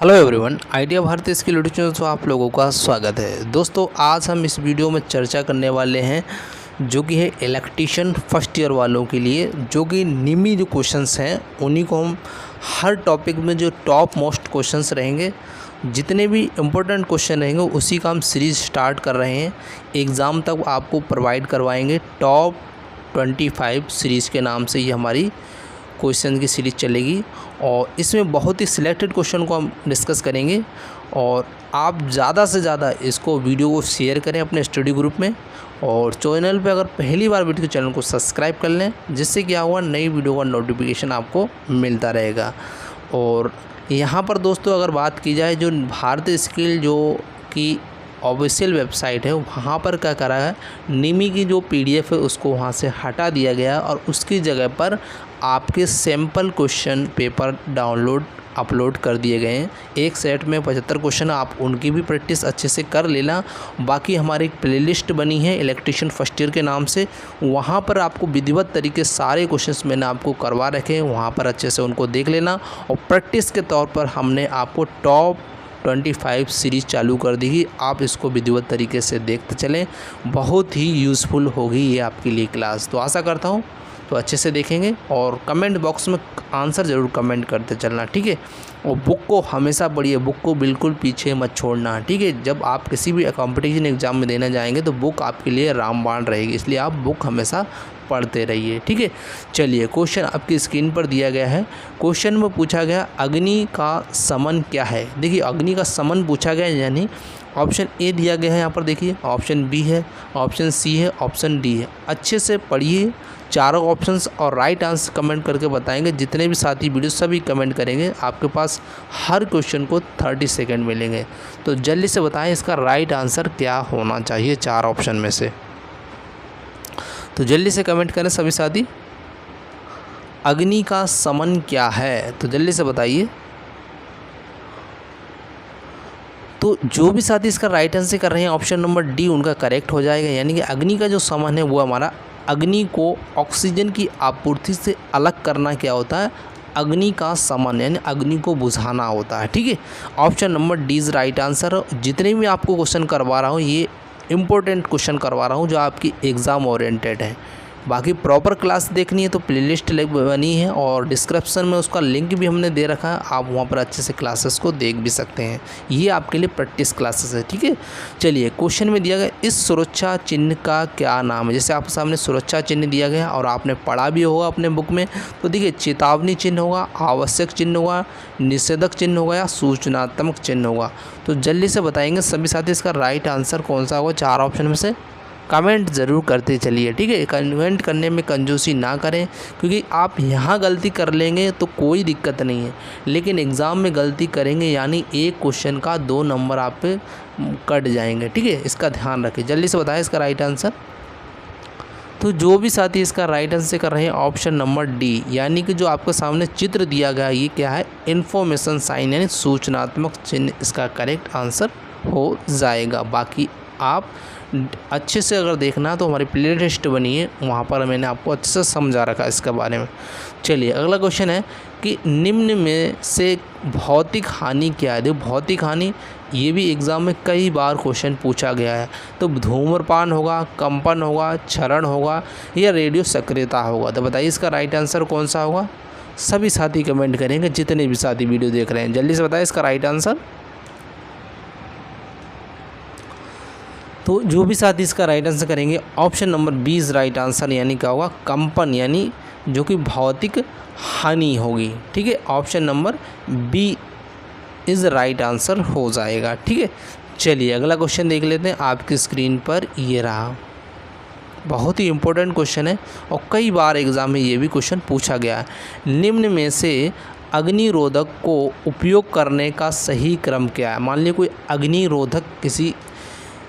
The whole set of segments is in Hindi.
Hello everyone, idea Bharti skill YouTube channel से आप लोगों का स्वागत है। दोस्तों, आज हम इस वीडियो में चर्चा करने वाले हैं जो कि है इलेक्ट्रीशियन फर्स्ट ईयर वालों के लिए, जो कि निमी जो क्वेश्चंस हैं उन्हीं को हम हर टॉपिक में जो टॉप मोस्ट क्वेश्चंस रहेंगे, जितने भी इम्पोर्टेंट क्वेश्चन रहेंगे उसी का हम सीरीज़ स्टार्ट कर रहे हैं। एग्ज़ाम तक आपको प्रोवाइड करवाएंगे। टॉप 25 सीरीज़ के नाम से ये हमारी क्वेश्चन की सीरीज़ चलेगी और इसमें बहुत ही सिलेक्टेड क्वेश्चन को हम डिस्कस करेंगे। और आप ज़्यादा से ज़्यादा इसको वीडियो को शेयर करें अपने स्टडी ग्रुप में, और चैनल पे अगर पहली बार वीडियो के चैनल को सब्सक्राइब कर लें, जिससे क्या हुआ नई वीडियो का नोटिफिकेशन आपको मिलता रहेगा। और यहाँ पर दोस्तों अगर बात की जाए, जो भारतीय स्किल जो कि ऑफिशियल वेबसाइट है, वहाँ पर क्या करा है, निमी की जो पीडीएफ है उसको वहाँ से हटा दिया गया और उसकी जगह पर आपके सैम्पल क्वेश्चन पेपर अपलोड कर दिए गए हैं। एक सेट में 75 क्वेश्चन, आप उनकी भी प्रैक्टिस अच्छे से कर लेना। बाकी हमारी एक प्लेलिस्ट बनी है इलेक्ट्रीशियन फर्स्ट ईयर के नाम से, वहाँ पर आपको विधिवत तरीके सारे क्वेश्चंस मैंने आपको करवा रखे हैं, वहाँ पर अच्छे से उनको देख लेना। और प्रैक्टिस के तौर पर हमने आपको टॉप 25 सीरीज़ चालू कर दी है। आप इसको विधिवत तरीके से देखते चलें, बहुत ही यूज़फुल होगी ये आपके लिए क्लास। तो आशा करता हूँ तो अच्छे से देखेंगे, और कमेंट बॉक्स में आंसर ज़रूर कमेंट करते चलना, ठीक है। और बुक को हमेशा पढ़िए, बुक को बिल्कुल पीछे मत छोड़ना, ठीक है। जब आप किसी भी कंपटीशन एग्ज़ाम में देने जाएंगे तो बुक आपके लिए रामबाण रहेगी, इसलिए आप बुक हमेशा पढ़ते रहिए, ठीक है। चलिए, क्वेश्चन आपकी स्क्रीन पर दिया गया है। क्वेश्चन में पूछा गया अग्नि का समन क्या है। देखिए, अग्नि का समन पूछा गया, यानी ऑप्शन ए दिया गया है यहाँ पर, देखिए ऑप्शन बी है, ऑप्शन सी है, ऑप्शन डी है। अच्छे से पढ़िए चारों ऑप्शंस और राइट आंसर कमेंट करके बताएंगे। जितने भी साथी वीडियो सभी कमेंट करेंगे, आपके पास हर क्वेश्चन को 30 सेकंड मिलेंगे। तो जल्दी से बताएं इसका राइट आंसर क्या होना चाहिए चार ऑप्शन में से। तो जल्दी से कमेंट करें सभी साथी, अग्नि का समन क्या है, तो जल्दी से बताइए। तो जो भी साथी इसका राइट आंसर कर रहे हैं, ऑप्शन नंबर डी उनका करेक्ट हो जाएगा। यानी कि अग्नि का जो समन है वो हमारा अग्नि को ऑक्सीजन की आपूर्ति से अलग करना क्या होता है, अग्नि का समन, यानी अग्नि को बुझाना होता है, ठीक है। Option number D is right answer. जितने भी आपको क्वेश्चन करवा रहा हूँ, ये इम्पोर्टेंट क्वेश्चन करवा रहा हूँ जो आपकी एग्ज़ाम ओरिएंटेड है। बाकी प्रॉपर क्लास देखनी है तो प्लेलिस्ट बनी है और डिस्क्रिप्शन में उसका लिंक भी हमने दे रखा है, आप वहाँ पर अच्छे से क्लासेस को देख भी सकते हैं। ये आपके लिए प्रैक्टिस क्लासेस है, ठीक है। चलिए, क्वेश्चन में दिया गया इस सुरक्षा चिन्ह का क्या नाम है। जैसे आपके सामने सुरक्षा चिन्ह दिया गया और आपने पढ़ा भी होगा अपने बुक में, तो देखिए चेतावनी चिन्ह होगा, आवश्यक चिन्ह होगा, निषेधक चिन्ह होगा या सूचनात्मक चिन्ह होगा। तो जल्दी से बताएंगे सभी साथी इसका राइट आंसर कौन सा होगा चार ऑप्शन में से। कमेंट ज़रूर करते चलिए, ठीक है। कमेंट करने में कंजूसी ना करें, क्योंकि आप यहाँ गलती कर लेंगे तो कोई दिक्कत नहीं है, लेकिन एग्ज़ाम में गलती करेंगे यानी एक क्वेश्चन का 2 नंबर आप पे कट जाएंगे, ठीक है। इसका ध्यान रखें। जल्दी से बताएं इसका राइट आंसर। तो जो भी साथी इसका राइट आंसर कर रहे हैं ऑप्शन नंबर डी, यानी कि जो आपके सामने चित्र दिया गया ये क्या है, इन्फॉर्मेशन साइन, यानी सूचनात्मक चिन्ह इसका करेक्ट आंसर हो जाएगा। बाकी आप अच्छे से अगर देखना तो हमारी प्लेलिस्ट बनी है, वहाँ पर मैंने आपको अच्छे से समझा रखा है इसके बारे में। चलिए, अगला क्वेश्चन है कि निम्न में से भौतिक हानि क्या है। देखो, भौतिक हानि ये भी एग्ज़ाम में कई बार क्वेश्चन पूछा गया है। तो धूम्रपान होगा, कंपन होगा, क्षरण होगा या रेडियो सक्रियता होगा। तो बताइए इसका राइट आंसर कौन सा होगा। सभी साथी कमेंट करेंगे, जितने भी साथी वीडियो देख रहे हैं, जल्दी से बताइए इसका राइट आंसर। तो जो भी साथी इसका राइट आंसर करेंगे option number B is right answer, यानी क्या होगा, कंपन, यानी जो कि भौतिक हानि होगी, ठीक है। Option number B is right answer हो जाएगा, ठीक है। चलिए, अगला क्वेश्चन देख लेते हैं। आपकी स्क्रीन पर ये रहा, बहुत ही इम्पोर्टेंट क्वेश्चन है और कई बार एग्ज़ाम में ये भी क्वेश्चन पूछा गया है। निम्न में से अग्निरोधक को उपयोग करने का सही क्रम क्या है। मान लीजिए कोई अग्निरोधक, किसी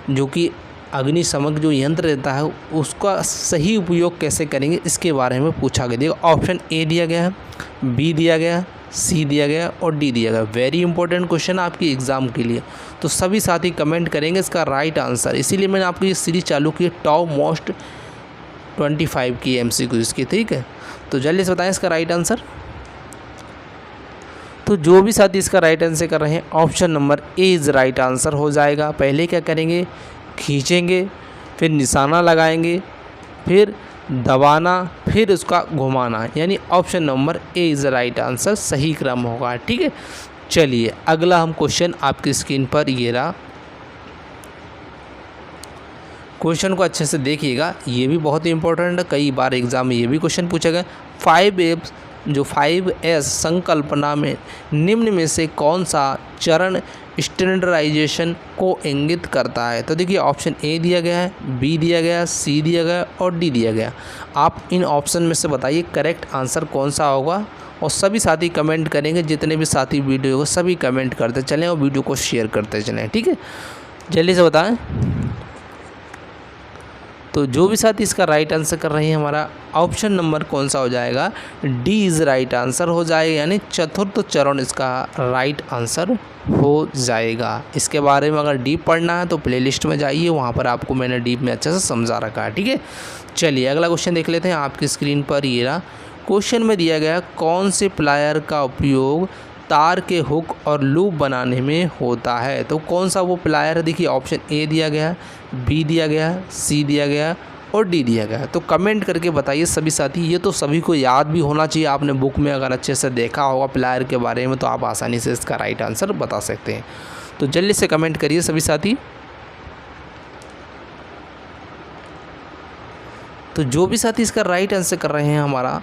जो कि अग्निशमक जो यंत्र रहता है, उसका सही उपयोग कैसे करेंगे इसके बारे में पूछा गया। देखो, ऑप्शन ए दिया गया है, बी दिया गया है, सी दिया गया और डी दिया गया। वेरी इंपॉर्टेंट क्वेश्चन आपकी एग्ज़ाम के लिए, तो सभी साथी कमेंट करेंगे इसका राइट आंसर। इसीलिए मैंने आपको ये सीरीज़ चालू की, टॉप मोस्ट 25 की MCQ इसकी, ठीक है। तो जल्दी से बताएं इसका राइट आंसर। तो जो भी साथी इसका राइट आंसर कर रहे हैं option number A is right answer हो जाएगा। पहले क्या करेंगे, खींचेंगे, फिर निशाना लगाएंगे, फिर दबाना, फिर उसका घुमाना, यानी option number A is right answer सही क्रम होगा। ठीक है, चलिए अगला हम क्वेश्चन आपकी स्क्रीन पर ये रहा। क्वेश्चन को अच्छे से देखिएगा, ये भी बहुत ही इंपॉर्टेंट है, कई बार एग्जाम में ये भी क्वेश्चन पूछा गया। 5S संकल्पना में निम्न में से कौन सा चरण स्टैंडर्डाइजेशन को इंगित करता है? तो देखिए ऑप्शन ए दिया गया है, बी दिया गया है, सी दिया गया और डी दिया गया। आप इन ऑप्शन में से बताइए करेक्ट आंसर कौन सा होगा, और सभी साथी कमेंट करेंगे। जितने भी साथी वीडियो को सभी कमेंट करते चलें और वीडियो को शेयर करते चलें। ठीक है, जल्दी से बताएं। तो जो भी साथी इसका राइट आंसर कर रहे हैं, हमारा ऑप्शन नंबर कौन सा हो जाएगा, डी इज़ राइट आंसर हो जाएगा, यानी चतुर्थ चरण इसका राइट आंसर हो जाएगा। इसके बारे में अगर डीप पढ़ना है तो प्लेलिस्ट में जाइए, वहाँ पर आपको मैंने डीप में अच्छे से समझा रखा है। ठीक है, चलिए अगला क्वेश्चन देख लेते हैं। आपकी स्क्रीन पर ये रहा। क्वेश्चन में दिया गया कौन से प्लायर का उपयोग तार के हुक और लूप बनाने में होता है? तो कौन सा वो प्लायर है? देखिए ऑप्शन ए दिया गया है, बी दिया गया है, सी दिया गया है और डी दिया गया है। तो कमेंट करके बताइए सभी साथी। ये तो सभी को याद भी होना चाहिए, आपने बुक में अगर अच्छे से देखा होगा प्लायर के बारे में तो आप आसानी से इसका राइट आंसर बता सकते हैं। तो जल्दी से कमेंट करिए सभी साथी। तो जो भी साथी इसका राइट आंसर कर रहे हैं हमारा,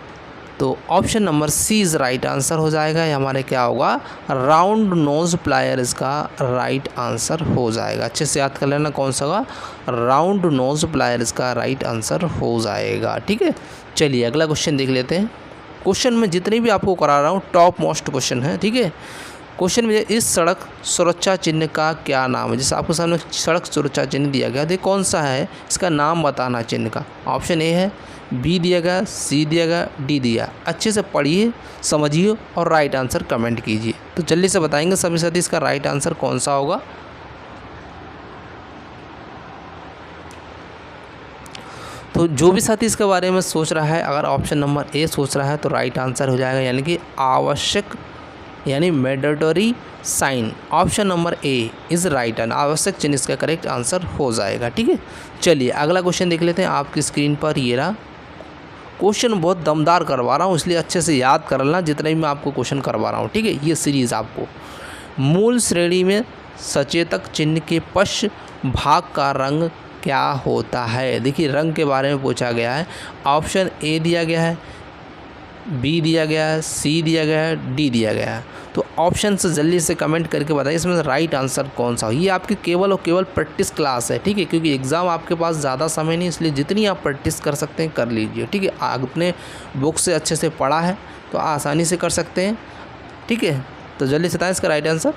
तो option number C is right answer हो जाएगा। ये हमारे क्या होगा, राउंड नोज प्लायर इसका राइट आंसर हो जाएगा। अच्छे से याद कर लेना कौन सा होगा, राउंड नोज प्लायर इसका राइट आंसर हो जाएगा। ठीक है, चलिए अगला क्वेश्चन देख लेते हैं। क्वेश्चन में जितने भी आपको करा रहा हूँ टॉप मोस्ट क्वेश्चन है। ठीक है, क्वेश्चन में इस सड़क सुरक्षा चिन्ह का क्या नाम है? जैसे आपके सामने सड़क सुरक्षा चिन्ह दिया गया, देखिए कौन सा है, इसका नाम बताना चिन्ह का। ऑप्शन ए है, बी दिया गया, सी दिया गया, डी दिया। अच्छे से पढ़िए, समझिए और राइट आंसर कमेंट कीजिए। तो जल्दी से बताएंगे सभी साथी इसका राइट आंसर कौन सा होगा। तो जो भी साथी इसके बारे में सोच रहा है, अगर ऑप्शन नंबर ए सोच रहा है तो राइट आंसर हो जाएगा, यानी कि आवश्यक, यानी mandatory sign. Option number A is right answer, आवश्यक चिन्ह इसका करेक्ट आंसर हो जाएगा। ठीक है, चलिए अगला क्वेश्चन देख लेते हैं। आपकी स्क्रीन पर ये रहा। क्वेश्चन बहुत दमदार करवा रहा हूँ, इसलिए अच्छे से याद कर लेना जितने भी मैं आपको क्वेश्चन करवा रहा हूँ। ठीक है, ये सीरीज़ आपको मूल श्रेणी में सचेतक चिन्ह के पश्च भाग का रंग क्या होता है? देखिए रंग के बारे में पूछा गया है। ऑप्शन ए दिया गया है, बी दिया गया है, सी दिया गया है, डी दिया गया है। तो ऑप्शन से जल्दी से कमेंट करके बताइए इसमें से राइट आंसर कौन सा हो। ये आपकी केवल और केवल प्रैक्टिस क्लास है। ठीक है, क्योंकि एग्ज़ाम आपके पास ज़्यादा समय नहीं, इसलिए जितनी आप प्रैक्टिस कर सकते हैं कर लीजिए। ठीक है, आपने बुक से अच्छे से पढ़ा है तो आसानी से कर सकते हैं। ठीक है, तो जल्दी से बताएं इसका राइट आंसर।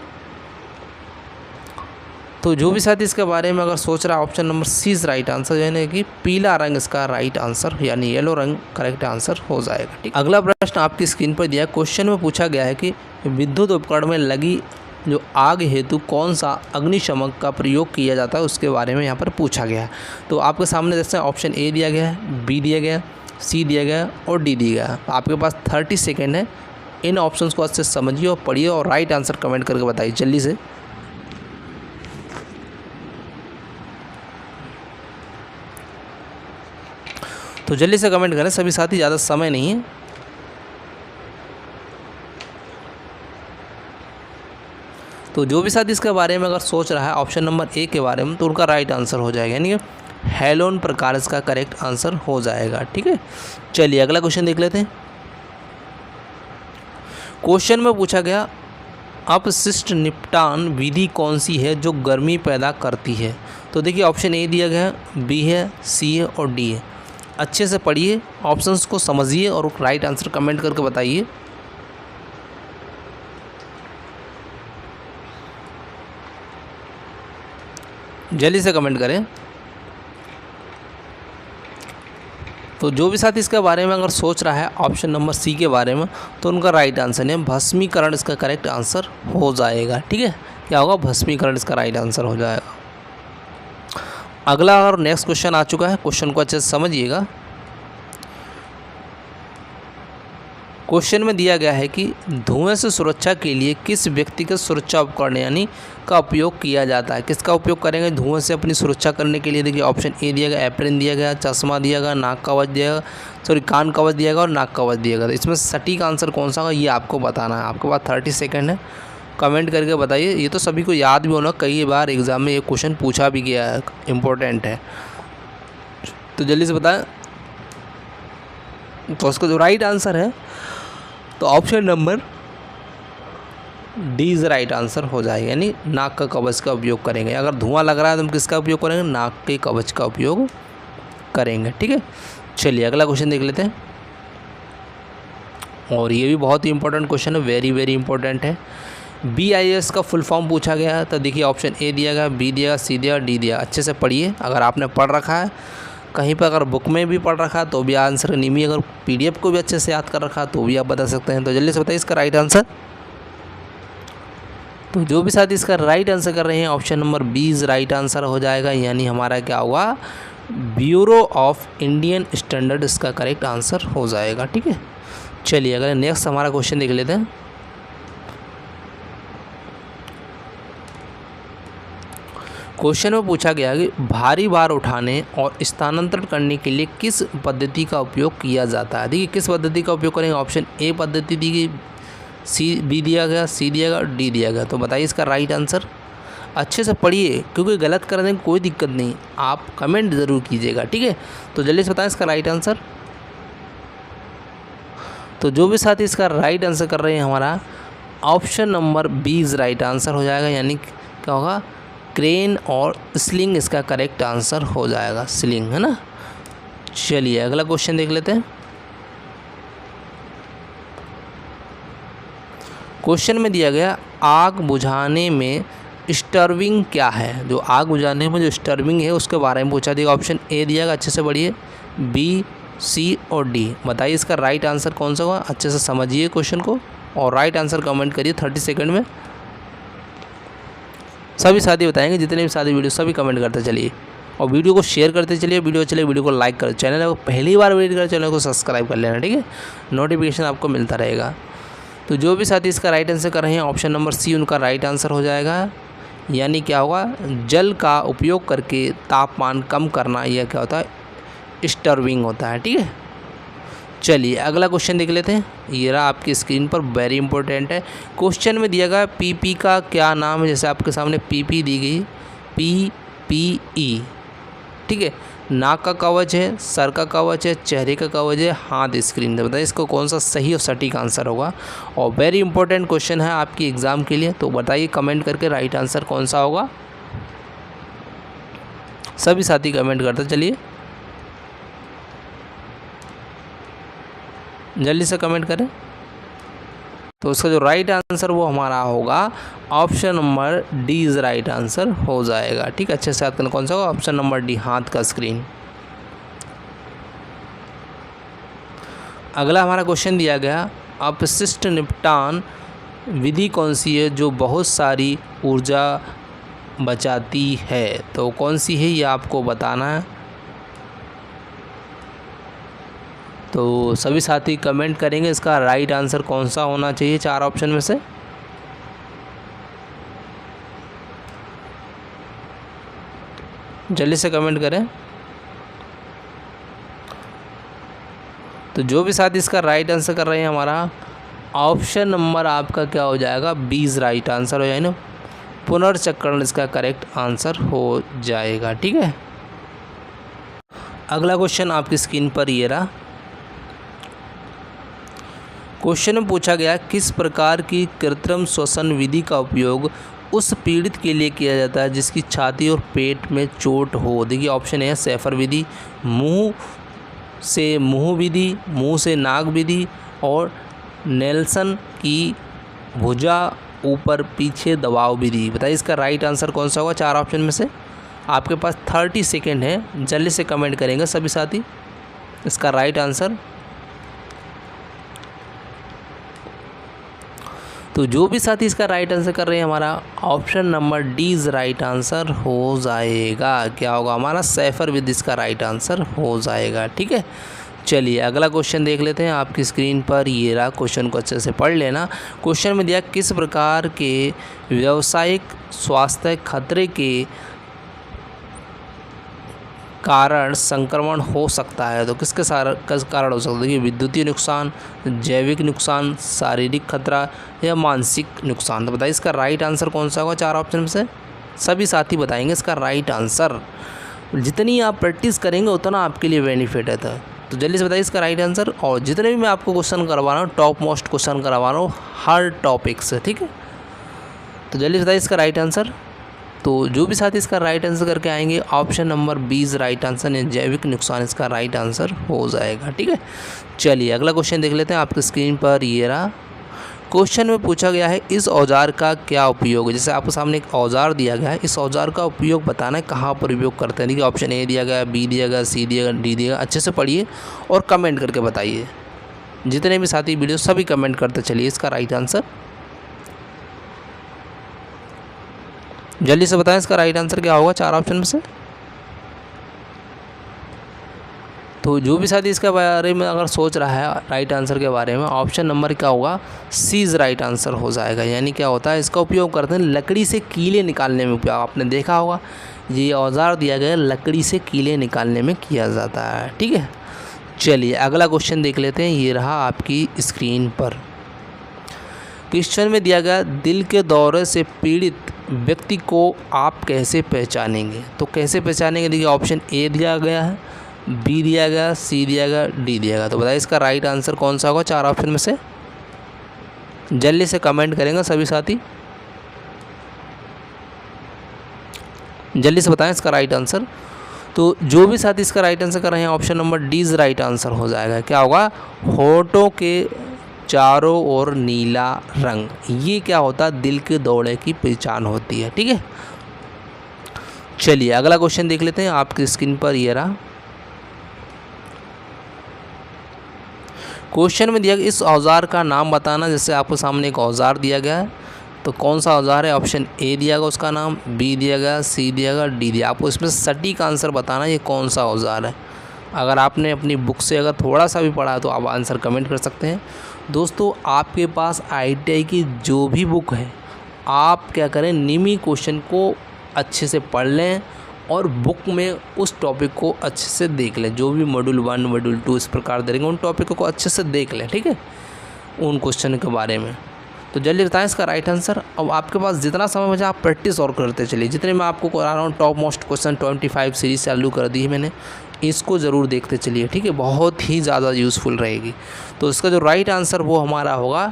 तो जो भी साथी इसके बारे में अगर सोच रहा है, option number C is right answer, यानी कि पीला रंग इसका राइट आंसर, यानी येलो रंग करेक्ट आंसर हो जाएगा। ठीक, अगला प्रश्न आपकी स्क्रीन पर दिया। क्वेश्चन में पूछा गया है कि विद्युत उपकरण में लगी जो आग हेतु कौन सा अग्निशमक का प्रयोग किया जाता है, उसके बारे में यहाँ पर पूछा गया है। तो आपके सामने देखते हैं ऑप्शन ए दिया गया है, बी दिया गया, सी दिया गया और डी दिया गया। आपके पास 30 सेकेंड है, इन ऑप्शंस को अच्छे से समझिए और पढ़िए और राइट आंसर कमेंट करके बताइए जल्दी से। तो जल्दी से कमेंट करें सभी साथी, ज़्यादा समय नहीं है। तो जो भी साथी इसके बारे में अगर सोच रहा है ऑप्शन नंबर ए के बारे में, तो उनका राइट आंसर हो जाएगा, यानी कि हेलोन प्रकार इसका करेक्ट आंसर हो जाएगा। ठीक है, चलिए अगला क्वेश्चन देख लेते हैं। क्वेश्चन में पूछा गया अपशिष्ट निपटान विधि कौन सी है जो गर्मी पैदा करती है? तो देखिए ऑप्शन ए दिया गया है, बी है, सी है और डी है। अच्छे से पढ़िए, ऑप्शंस को समझिए और राइट आंसर कमेंट करके बताइए। जल्दी से कमेंट करें। तो जो भी साथी इसके बारे में अगर सोच रहा है ऑप्शन नंबर सी के बारे में, तो उनका राइट आंसर है भस्मीकरण इसका करेक्ट आंसर हो जाएगा। ठीक है, क्या होगा, भस्मीकरण इसका राइट आंसर हो जाएगा। अगला और नेक्स्ट क्वेश्चन आ चुका है, क्वेश्चन को अच्छे से समझिएगा। क्वेश्चन में दिया गया है कि धुएं से सुरक्षा के लिए किस व्यक्तिगत सुरक्षा उपकरण यानी का उपयोग किया जाता है। किसका उपयोग करेंगे धुएं से अपनी सुरक्षा करने के लिए? देखिए ऑप्शन ए दिया गया एप्रिन दिया गया, चश्मा दिया गया, नाक कवच दिया गया, सॉरी कान कवच दिया गया और नाक कवच दिया गया। तो इसमें सटीक आंसर कौन सा होगा ये आपको बताना है। आपके पास 30 सेकेंड है, कमेंट करके बताइए। ये तो सभी को याद भी होना, कई बार एग्जाम में ये क्वेश्चन पूछा भी गया है, इम्पोर्टेंट है, तो जल्दी से बताएं। तो उसका जो राइट आंसर है तो option number D is right answer हो जाएगा, यानी नाक का कवच का उपयोग करेंगे। अगर धुआं लग रहा है तो हम किसका उपयोग करेंगे? नाक के कवच का उपयोग करेंगे। ठीक है, चलिए अगला क्वेश्चन देख लेते हैं। और ये भी बहुत ही इंपॉर्टेंट क्वेश्चन है, वेरी वेरी इंपॉर्टेंट है। BIS का फुल फॉर्म पूछा गया है। तो देखिए ऑप्शन ए दिया गया, बी दिया, सी दिया, डी दिया। अच्छे से पढ़िए, अगर आपने पढ़ रखा है कहीं पर, अगर बुक में भी पढ़ रखा है तो भी आंसर नहीं भी, अगर PDF को भी अच्छे से याद कर रखा है तो भी आप बता सकते हैं। तो जल्दी से बताइए इसका राइट आंसर। तो जो भी साथी इसका राइट आंसर कर रहे हैं option number B is right answer हो जाएगा, यानी हमारा क्या होगा? ब्यूरो ऑफ इंडियन स्टैंडर्ड इसका करेक्ट आंसर हो जाएगा। ठीक है, चलिए अगर नेक्स्ट हमारा क्वेश्चन देख लेते हैं। क्वेश्चन में पूछा गया कि भारी भार उठाने और स्थानांतरण करने के लिए किस पद्धति का उपयोग किया जाता है। देखिए किस पद्धति का उपयोग करेंगे? ऑप्शन ए पद्धति दी गई, बी दिया गया, सी दिया गया, डी दिया गया। तो बताइए इसका राइट आंसर। अच्छे से पढ़िए, क्योंकि गलत कर देंगे कोई दिक्कत नहीं, आप कमेंट ज़रूर कीजिएगा। ठीक है, तो जल्दी से बताएं इसका राइट आंसर। तो जो भी साथी इसका राइट आंसर कर रहे हैं हमारा option number B is right answer हो जाएगा, यानी क्या होगा? क्रेन और स्लिंग इसका करेक्ट आंसर हो जाएगा, स्लिंग है ना। चलिए अगला क्वेश्चन देख लेते हैं। क्वेश्चन में दिया गया आग बुझाने में स्टर्विंग क्या है। जो आग बुझाने में जो स्टर्विंग है उसके बारे में पूछा दिया। ऑप्शन ए दिया गया, अच्छे से पढ़िए, बी, सी और डी। बताइए इसका राइट आंसर कौन सा होगा? अच्छे से समझिए क्वेश्चन को और राइट आंसर कमेंट करिए 30 सेकंड में। सभी साथी बताएंगे, जितने भी साथी वीडियो सभी कमेंट करते चलिए और वीडियो को शेयर करते चलिए। वीडियो को लाइक कर, चैनल को पहली बार विजिट कर चैनल को सब्सक्राइब कर लेना। ठीक है, नोटिफिकेशन आपको मिलता रहेगा। तो जो भी साथी इसका राइट आंसर कर रहे हैं ऑप्शन नंबर सी उनका राइट आंसर हो जाएगा, यानी क्या होगा? जल का उपयोग करके तापमान कम करना, यह क्या होता है? स्टर्विंग होता है। ठीक है, चलिए अगला क्वेश्चन देख लेते हैं। ये रहा आपकी स्क्रीन पर, वेरी इंपॉर्टेंट है। क्वेश्चन में दिया गया PP का क्या नाम है? जैसे आपके सामने PP दी गई, PPE। ठीक है, नाक का कवच है, सर का कवच है, चेहरे का कवच है, हाथ स्क्रीन है। बताइए इसको कौन सा सही और सटीक आंसर होगा। और वेरी इंपॉर्टेंट क्वेश्चन है आपकी एग्ज़ाम के लिए, तो बताइए कमेंट करके राइट आंसर कौन सा होगा। सभी साथी कमेंट करते चलिए, जल्दी से कमेंट करें। तो उसका जो राइट आंसर वो हमारा होगा option number D is right answer हो जाएगा। ठीक है, अच्छे से याद करना कौन सा होगा? ऑप्शन नंबर डी, हाथ का स्क्रीन। अगला हमारा क्वेश्चन दिया गया अपशिष्ट निपटान विधि कौन सी है जो बहुत सारी ऊर्जा बचाती है। तो कौन सी है ये आपको बताना है। तो सभी साथी कमेंट करेंगे इसका राइट आंसर कौन सा होना चाहिए 4 ऑप्शन में से। जल्दी से कमेंट करें। तो जो भी साथी इसका राइट आंसर कर रहे हैं हमारा ऑप्शन नंबर आपका क्या हो जाएगा? बी इज़ राइट आंसर हो जाएगा, पुनर्चक्रण इसका करेक्ट आंसर हो जाएगा। ठीक है, अगला क्वेश्चन आपकी स्क्रीन पर ये रहा। क्वेश्चन में पूछा गया किस प्रकार की कृत्रिम श्वसन विधि का उपयोग उस पीड़ित के लिए किया जाता है जिसकी छाती और पेट में चोट हो। देखिए ऑप्शन है सैफर विधि, मुंह से मुंह विधि, मुंह से नाक विधि और नेल्सन की भुजा ऊपर पीछे दबाव विधि। बताइए इसका राइट आंसर कौन सा होगा 4 ऑप्शन में से। आपके पास 30 सेकेंड है, जल्दी से कमेंट करेंगे सभी साथी इसका राइट आंसर। तो जो भी साथी इसका राइट आंसर कर रहे हैं हमारा option number D is right answer हो जाएगा। क्या होगा हमारा? सैफर विधि इसका राइट आंसर हो जाएगा। ठीक है, चलिए अगला क्वेश्चन देख लेते हैं आपकी स्क्रीन पर। ये रहा, क्वेश्चन को अच्छे से पढ़ लेना। क्वेश्चन में दिया किस प्रकार के व्यावसायिक स्वास्थ्य खतरे के कारण संक्रमण हो सकता है। तो किसके कारण हो सकता है? देखिए, विद्युतीय नुकसान, जैविक नुकसान, शारीरिक खतरा या मानसिक नुकसान। तो बताइए इसका राइट आंसर कौन सा होगा 4 ऑप्शन में से? सभी साथी बताएंगे इसका राइट आंसर। जितनी आप प्रैक्टिस करेंगे उतना आपके लिए बेनिफिट है। तो जल्दी से बताइए इसका राइट आंसर। और जितने भी मैं आपको क्वेश्चन करवा रहा हूँ, टॉप मोस्ट क्वेश्चन करवा रहा हूँ हर टॉपिक से, ठीक है। तो जल्दी से बताइए इसका राइट आंसर। तो जो भी साथी इसका राइट आंसर करके आएंगे, ऑप्शन नंबर 20 राइट आंसर है, जैविक नुकसान इसका राइट आंसर हो जाएगा, ठीक है। चलिए अगला क्वेश्चन देख लेते हैं आपकी स्क्रीन पर। ये रहा, क्वेश्चन में पूछा गया है इस औजार का क्या उपयोग है। जैसे आपके सामने एक औजार दिया गया है, इस औजार का उपयोग बताना है, कहाँ पर उपयोग करते हैं। देखिए ऑप्शन ए दिया गया, बी दिया गया, सी दिया गया, डी दिया गया। अच्छे से पढ़िए और कमेंट करके बताइए। जितने भी साथी वीडियो सभी कमेंट करते चलिए इसका राइट आंसर। जल्दी से बताएं इसका राइट आंसर क्या होगा 4 ऑप्शन में से। तो जो भी साथी इसके बारे में अगर सोच रहा है राइट आंसर के बारे में, ऑप्शन नंबर क्या होगा? सी राइट आंसर हो जाएगा। यानी क्या होता है, इसका उपयोग करते हैं लकड़ी से कीले निकालने में। उपयोग आपने देखा होगा, ये औजार दिया गया लकड़ी से कीले निकालने में किया जाता है, ठीक है। चलिए अगला क्वेश्चन देख लेते हैं। ये रहा आपकी स्क्रीन पर। क्वेश्चन में दिया गया दिल के दौरे से पीड़ित व्यक्ति को आप कैसे पहचानेंगे। तो कैसे पहचानेंगे? देखिए ऑप्शन ए दिया गया है, बी दिया गया, सी दिया गया, डी दिया गया। तो बताइए इसका राइट आंसर कौन सा होगा 4 ऑप्शन में से। जल्दी से कमेंट करेंगे सभी साथी, जल्दी से बताएं इसका राइट आंसर। तो जो भी साथी इसका राइट आंसर कर रहे हैं, option number D right answer हो जाएगा। क्या होगा? होठों के चारों ओर नीला रंग, ये क्या होता है? दिल के दौरे की पहचान होती है, ठीक है। चलिए अगला क्वेश्चन देख लेते हैं आपकी स्क्रीन पर। ये रहा, क्वेश्चन में दिया गया इस औजार का नाम बताना। जैसे आपको सामने एक औजार दिया गया है, तो कौन सा औजार है? ऑप्शन ए दिया गया उसका नाम, बी दिया गया, सी दिया गया, डी दिया। आपको इसमें सटीक आंसर बताना ये कौन सा औजार है। अगर आपने अपनी बुक से अगर थोड़ा सा भी पढ़ा तो आप आंसर कमेंट कर सकते हैं। दोस्तों आपके पास ITI की जो भी बुक है, आप क्या करें, निमी क्वेश्चन को अच्छे से पढ़ लें और बुक में उस टॉपिक को अच्छे से देख लें। जो भी मॉड्यूल 1 मॉड्यूल 2 इस प्रकार दे रहेंगे, उन टॉपिक को अच्छे से देख लें, ठीक है, उन क्वेश्चन के बारे में। तो जल्दी बताएं इसका राइट आंसर। अब आपके पास जितना समय बचा आप प्रैक्टिस और करते चलिए। जितने मैं आपको करा रहा हूँ टॉप मोस्ट क्वेश्चन 25 सीरीज चालू कर दी है मैंने, इसको ज़रूर देखते चलिए, ठीक है, बहुत ही ज़्यादा यूज़फुल रहेगी। तो इसका जो राइट आंसर वो हमारा होगा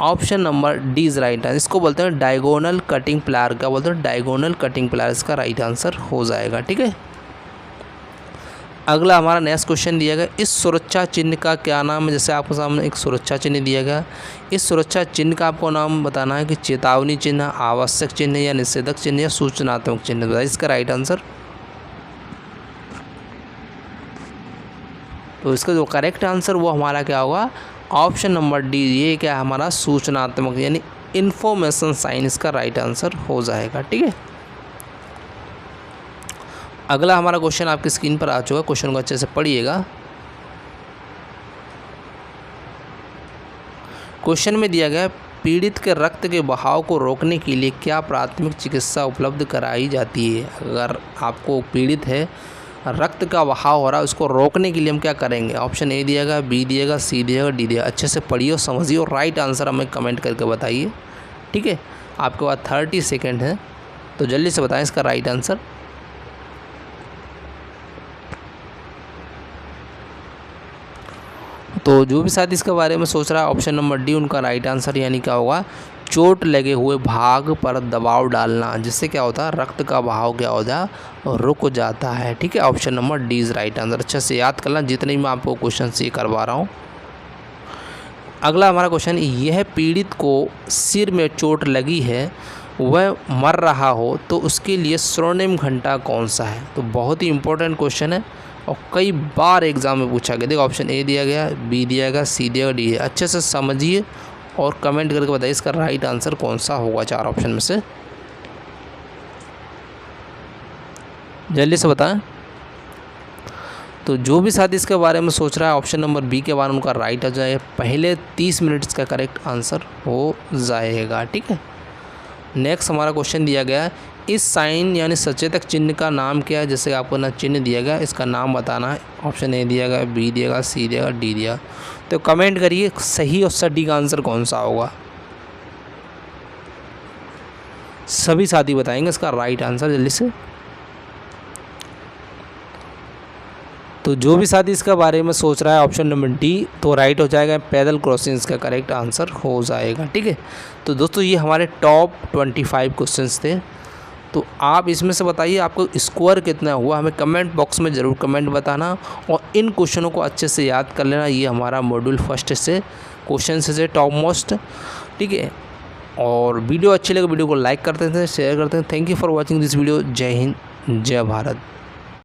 option number D is right answer. इसको बोलते हैं डायगोनल कटिंग प्लायर। क्या बोलते हैं? डायगोनल कटिंग प्लायर इसका राइट आंसर हो जाएगा, ठीक है। अगला हमारा नेक्स्ट क्वेश्चन दिया गया इस सुरक्षा चिन्ह का क्या नाम है। जैसे आपके सामने एक सुरक्षा चिन्ह दिया गया, इस सुरक्षा चिन्ह का आपको नाम बताना है कि चेतावनी चिन्ह, आवश्यक चिन्ह या निषेधक चिन्ह या सूचनात्मक चिन्ह। बताइए इसका राइट आंसर। तो इसका जो करेक्ट आंसर वो हमारा क्या होगा? ऑप्शन नंबर डी, ये क्या है हमारा? सूचनात्मक यानी इन्फॉर्मेशन साइन इसका राइट आंसर हो जाएगा, ठीक है। अगला हमारा क्वेश्चन आपकी स्क्रीन पर आ चुका है, क्वेश्चन को अच्छे से पढ़िएगा। क्वेश्चन में दिया गया पीड़ित के रक्त के बहाव को रोकने के लिए क्या प्राथमिक चिकित्सा उपलब्ध कराई जाती है। अगर आपको पीड़ित है, रक्त का बहाव हो रहा है, उसको रोकने के लिए हम क्या करेंगे? ऑप्शन ए दिएगा, बी दिएगा, सी दिएगा, डी दिएगा। अच्छे से पढ़िए और समझिए और राइट आंसर हमें कमेंट करके बताइए, ठीक है। आपके पास 30 सेकेंड है, तो जल्दी से बताएं इसका राइट आंसर। तो जो भी साथ इसके बारे में सोच रहा है, ऑप्शन नंबर डी उनका राइट आंसर। यानी क्या होगा? चोट लगे हुए भाग पर दबाव डालना, जिससे क्या होता है? रक्त का बहाव क्या हो जाए? रुक जाता है, ठीक है। Option number D is right answer. अच्छे से याद करना जितने भी मैं आपको क्वेश्चन से करवा रहा हूँ। अगला हमारा क्वेश्चन, यह पीड़ित को सिर में चोट लगी है, वह मर रहा हो, तो उसके लिए स्वर्णिम घंटा कौन सा है। तो बहुत ही इंपॉर्टेंट क्वेश्चन है और कई बार एग्जाम में पूछा गया। देखो ऑप्शन ए दिया गया, बी दिया गया, सी दिया गया, डी है। अच्छे से समझिए और कमेंट करके बताइए इसका राइट आंसर कौन सा होगा 4 ऑप्शन में से। जल्दी से बताएं। तो जो भी साथी इसके बारे में सोच रहा है ऑप्शन नंबर बी के बारे में उनका राइट हो जाए, पहले 30 मिनट इसका करेक्ट आंसर हो जाएगा। ठीक है, नेक्स्ट हमारा क्वेश्चन दिया गया है, इस साइन यानी सचेतक चिन्ह का नाम क्या है। जैसे आपको ना चिन्ह दिया गया, इसका नाम बताना है। ऑप्शन ए दिया गया, बी दिया गया, सी दिया गया, डी दिया। तो कमेंट करिए सही और सटीक आंसर कौन सा होगा। सभी साथी बताएंगे इसका राइट आंसर जल्दी से। तो जो भी साथी इसके बारे में सोच रहा है ऑप्शन नंबर डी, तो राइट हो जाएगा, पैदल क्रॉसिंग का करेक्ट आंसर हो जाएगा। ठीक है, तो दोस्तों ये हमारे टॉप 25 क्वेश्चंस थे। तो आप इसमें से बताइए आपको स्कोर कितना हुआ, हमें कमेंट बॉक्स में ज़रूर कमेंट बताना और इन क्वेश्चनों को अच्छे से याद कर लेना। ये हमारा मॉड्यूल फर्स्ट से क्वेश्चन से टॉप मोस्ट। ठीक है, और वीडियो अच्छी लगे वीडियो को लाइक करते थे, शेयर करते हैं। Thank you for watching this video. जय हिंद, जय भारत।